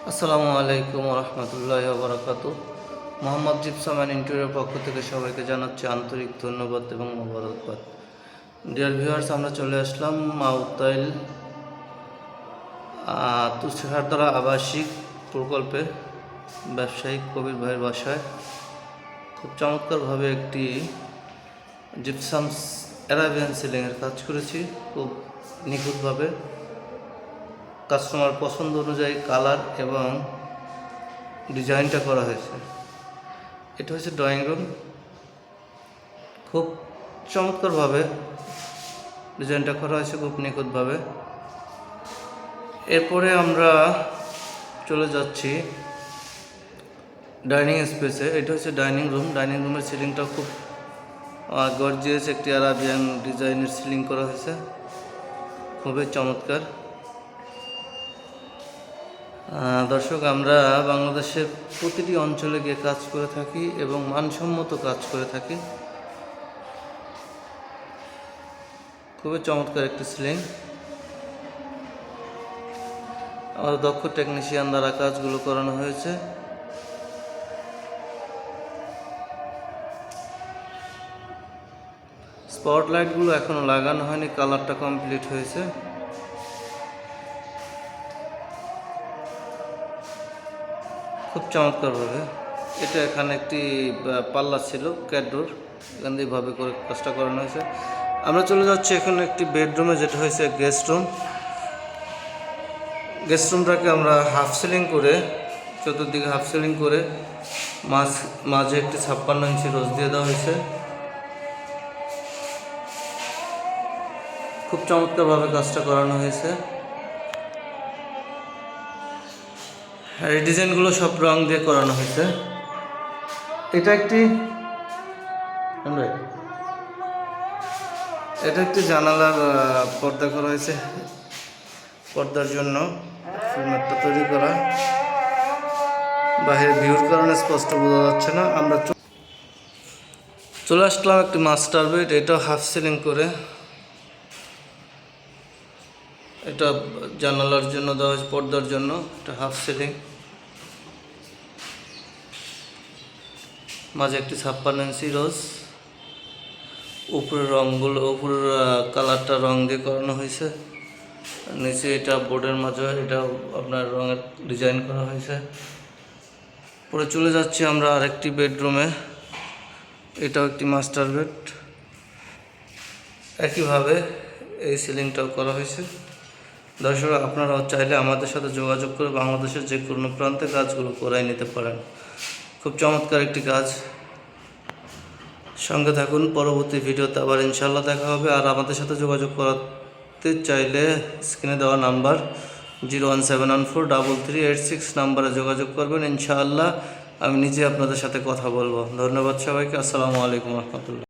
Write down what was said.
আসসালামু আলাইকুম রহমতুল্লাহ বারাকাতু। মোহাম্মদ জিপসাম অ্যান্ড ইন্টেরিয়র পক্ষ থেকে সবাইকে জানাচ্ছি আন্তরিক ধন্যবাদ এবং মোবারকবাদ। ডিয়ার ভিউয়ার্স, আমরা চলে আসলাম মাউতাইল তুষারতলা আবাসিক প্রকল্পে ব্যবসায়িক কবির ভাইয়ের বাসায়। খুব চমৎকারভাবে একটি জিপসাম অ্যারাবিয়ান সিলিংয়ের কাজ করেছি, খুব নিখুঁতভাবে কাস্টমার পছন্দ অনুযায়ী কালার এবং ডিজাইনটা করা হয়েছে। এটা হচ্ছে ড্রয়িং রুম, খুব চমৎকারভাবে ডিজাইনটা করা হয়েছে, খুব নিখুঁতভাবে। এরপরে আমরা চলে যাচ্ছি ডাইনিং স্পেসে। এটা হচ্ছে ডাইনিং রুম। ডাইনিং রুমের সিলিংটা খুব গর্জিয়াস একটি আরাবিয়ান ডিজাইনের সিলিং করা হয়েছে, খুবই চমৎকার। দর্শক, আমরা বাংলাদেশের প্রতিটি অঞ্চলে গিয়ে কাজ করে থাকি এবং মানসম্মত কাজ করে থাকি। খুবই চমৎকার একটি সিলিং। আমাদের দক্ষ টেকনিশিয়ান দ্বারা কাজগুলো করানো হয়েছে। স্পটলাইটগুলো এখনো লাগানো হয়নি, কালারটা কমপ্লিট হয়েছে। খুব চমৎকারভাবে এটা এখানে একটি পাল্লা ছিল ক্যাডোর, এখান দিয়ে ভাবে করে কাজটা করানো হয়েছে। আমরা চলে যাচ্ছি এখন একটি বেডরুমে, যেটা হয়েছে গেস্ট রুম। গেস্ট রুমটাকে আমরা হাফ সিলিং করে, চতুর্দিকে হাফ সিলিং করে মাঝে একটি 56 ইঞ্চি রোজ দিয়ে দেওয়া হয়েছে। খুব চমৎকারভাবে কাজটা করানো হয়েছে। আর এই ডিজাইনগুলো সব রং দিয়ে করানো হয়েছে। এটা একটি জানালার পর্দা করা হয়েছে, পর্দার জন্য ফ্রেমটা তৈরি করা। বাইরের ভিউর কারণে স্পষ্ট বোঝা যাচ্ছে না। আমরা চলে আসলাম একটি মাস্টার বেড। এটাও হাফ সিলিং করে, এটা জানালার জন্য দেওয়া হয়েছে, পর্দার জন্য। এটা হাফ সিলিং, মাঝে একটি 56 ইঞ্চি রোজ। উপরের কালারটা রং দিয়ে করানো হয়েছে। নিচে এটা বোর্ডের মাঝে এটা আপনার রঙের ডিজাইন করা হয়েছে। পরে চলে যাচ্ছি আমরা আরেকটি বেডরুমে। এটাও একটি মাস্টার বেড, একইভাবে এই সিলিংটাও করা হয়েছে। দর্শক, আপনারাও চাইলে আমাদের সাথে যোগাযোগ করে বাংলাদেশের যে কোনো প্রান্তে কাজগুলো করাই নিতে পারেন। খুব চমৎকার একটি কাজ। সঙ্গে থাকুন, পরবর্তী ভিডিওতে আবার ইনশাআল্লাহ দেখা হবে। আর আমাদের সাথে যোগাযোগ করতে চাইলে স্ক্রিনে দেওয়া নাম্বার 017143386 নাম্বারে যোগাযোগ করবেন। ইনশাআল্লাহ আমি নিজে আপনাদের সাথে কথা বলবো। ধন্যবাদ সবাইকে। আসসালামু আলাইকুম রহমতুল্লাহ।